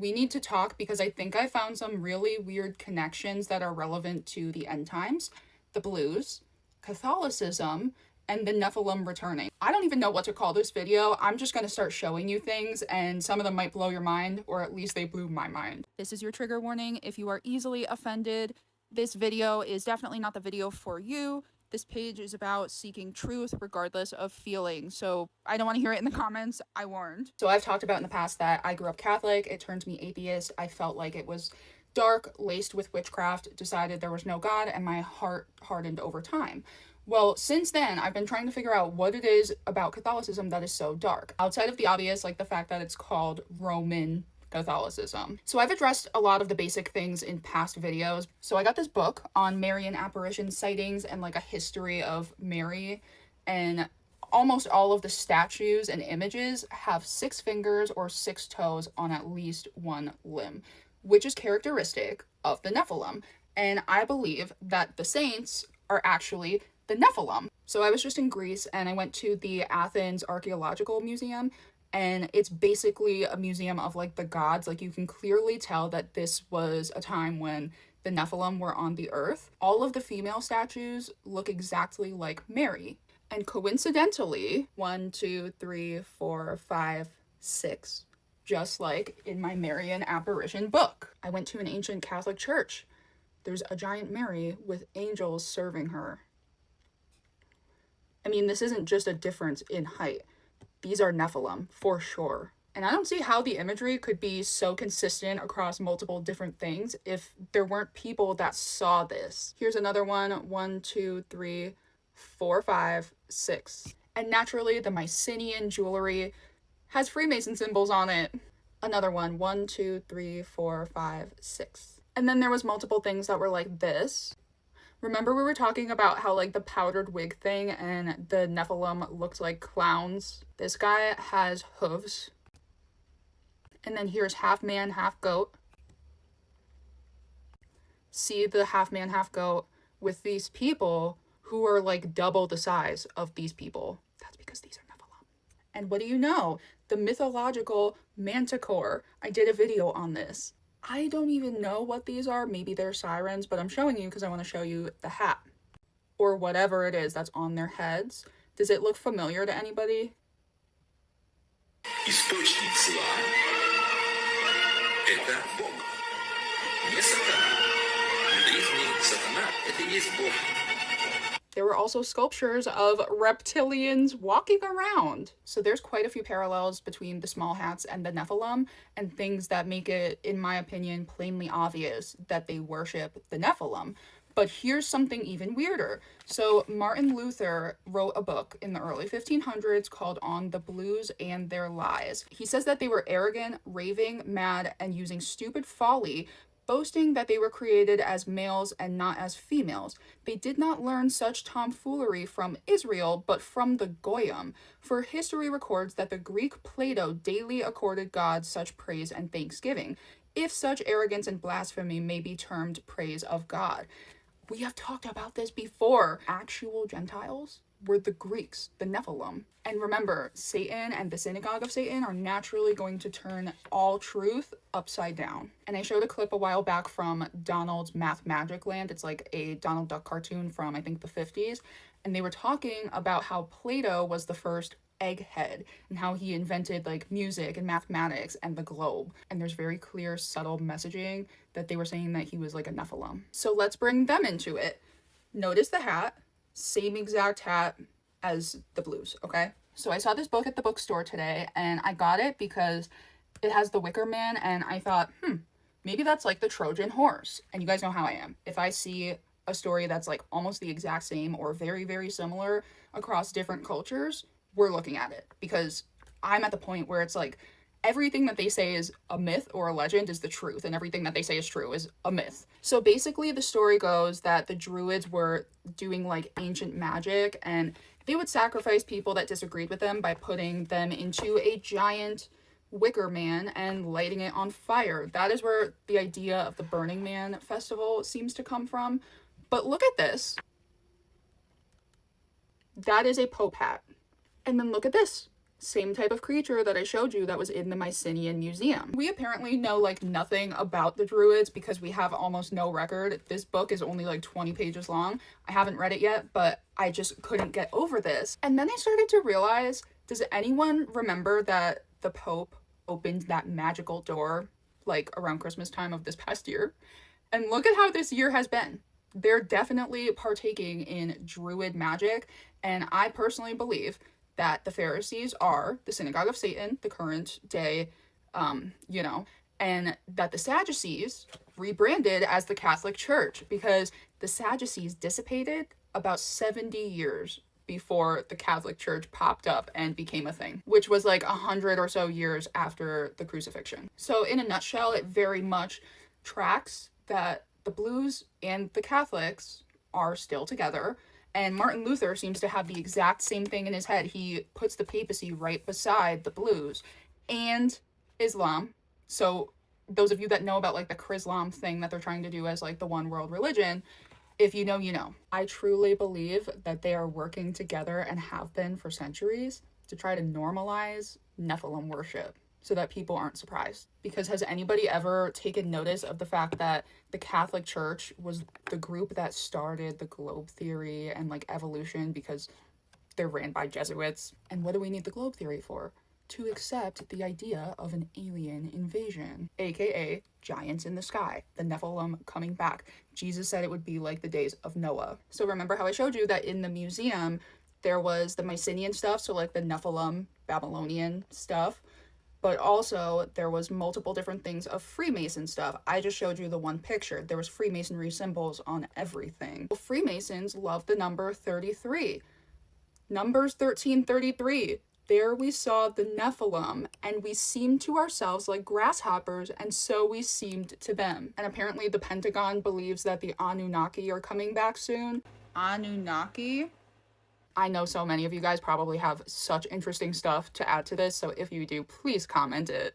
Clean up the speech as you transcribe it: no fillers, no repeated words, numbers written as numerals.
We need to talk because I think I found some really weird connections that are relevant to the end times, the blues, Catholicism, and the Nephilim returning. I don't even know what to call this video. I'm just going to start showing you things, and some of them might blow your mind, or at least they blew my mind. This is your trigger warning. If you are easily offended, this video is definitely not the video for you. This page is about seeking truth regardless of feeling. So I don't want to hear it in the comments. I warned. So I've talked about in the past that I grew up Catholic. It turned me atheist. I felt like it was dark, laced with witchcraft, decided there was no God, and my heart hardened over time. Well, since then, I've been trying to figure out what it is about Catholicism that is so dark, outside of the obvious, like the fact that it's called Roman Catholicism. So I've addressed a lot of the basic things in past videos. So I got this book on Marian apparition sightings and like a history of Mary, and almost all of the statues and images have 6 fingers or 6 toes on at least one limb, which is characteristic of the Nephilim. And I believe that the saints are actually the Nephilim. So I was just in Greece and I went to the Athens Archaeological Museum, and it's basically a museum of like the gods. Like you can clearly tell that this was a time when the Nephilim were on the earth. All of the female statues look exactly like Mary. And coincidentally, 1, 2, 3, 4, 5, 6, just like in my Marian apparition book. I went to an ancient Catholic church. There's a giant Mary with angels serving her. I mean, this isn't just a difference in height. These are Nephilim, for sure. And I don't see how the imagery could be so consistent across multiple different things if there weren't people that saw this. Here's another one. 1, 2, 3, 4, 5, 6. And naturally, the Mycenaean jewelry has Freemason symbols on it. Another one. 1, 2, 3, 4, 5, 6. And then there was multiple things that were like this. Remember we were talking about how like the powdered wig thing and the Nephilim looked like clowns? This guy has hooves. And then here's half man, half goat. See the half man, half goat with these people who are like double the size of these people. That's because these are Nephilim. And what do you know? The mythological manticore. I did a video on this. I don't even know what these are. Maybe they're sirens, but I'm showing you because I want to show you the hat or whatever it is that's on their heads. Does it look familiar to anybody? Источник зла – это Бог, не сатана. В иудаизме сатана – это и есть Бог. There were also sculptures of reptilians walking around. So there's quite a few parallels between the small hats and the Nephilim, and things that make it, in my opinion, plainly obvious that they worship the Nephilim. But here's something even weirder. So Martin Luther wrote a book in the early 1500s called On the Blues and Their Lies. He says that they were arrogant, raving, mad, and using stupid folly, boasting that they were created as males and not as females. They did not learn such tomfoolery from Israel, but from the Goyim. For history records that the Greek Plato daily accorded God such praise and thanksgiving, if such arrogance and blasphemy may be termed praise of God. We have talked about this before. Actual Gentiles were the Greeks, the Nephilim. And remember, Satan and the synagogue of Satan are naturally going to turn all truth upside down. And I showed a clip a while back from Donald's Math Magic Land. It's like a Donald Duck cartoon from, I think, the 50s. And they were talking about how Plato was the first egghead and how he invented like music and mathematics and the globe. And there's very clear, subtle messaging that they were saying that he was like a Nephilim. So let's bring them into it. Notice the hat. Same exact hat as the blues, okay? So I saw this book at the bookstore today, and I got it because it has the Wicker Man, and I thought, maybe that's like the Trojan horse. And you guys know how I am. If I see a story that's like almost the exact same or very, very similar across different cultures, we're looking at it. Because I'm at the point where it's like, everything that they say is a myth or a legend is the truth, and everything that they say is true is a myth. So basically the story goes that the Druids were doing like ancient magic, and they would sacrifice people that disagreed with them by putting them into a giant wicker man and lighting it on fire. That is where the idea of the Burning Man festival seems to come from. But look at this. That is a Pope hat. And then look at this. Same type of creature that I showed you that was in the Mycenaean Museum. We apparently know like nothing about the Druids because we have almost no record. This book is only like 20 pages long. I haven't read it yet, but I just couldn't get over this. And then I started to realize, does anyone remember that the Pope opened that magical door like around Christmas time of this past year? And look at how this year has been. They're definitely partaking in Druid magic, and I personally believe that the Pharisees are the synagogue of Satan, the current day, and that the Sadducees rebranded as the Catholic Church because the Sadducees dissipated about 70 years before the Catholic Church popped up and became a thing, which was like 100 or so years after the crucifixion. So in a nutshell, it very much tracks that the Blues and the Catholics are still together. And Martin Luther seems to have the exact same thing in his head. He puts the papacy right beside the Blues and Islam. So those of you that know about like the Chrislam thing that they're trying to do as like the one world religion, if you know, you know. I truly believe that they are working together and have been for centuries to try to normalize Nephilim worship so that people aren't surprised. Because has anybody ever taken notice of the fact that the Catholic Church was the group that started the globe theory and like evolution because they're ran by Jesuits? And what do we need the globe theory for? To accept the idea of an alien invasion, aka giants in the sky, the Nephilim coming back. Jesus said it would be like the days of Noah. So remember how I showed you that in the museum there was the Mycenaean stuff, so like the Nephilim Babylonian stuff, but also there was multiple different things of Freemason stuff. I just showed you the one picture. There was Freemasonry symbols on everything. Well, Freemasons love the number 33. Numbers 1333. There we saw the Nephilim, and we seemed to ourselves like grasshoppers, and so we seemed to them. And apparently the Pentagon believes that the Anunnaki are coming back soon. Anunnaki? I know so many of you guys probably have such interesting stuff to add to this, so if you do, please comment it.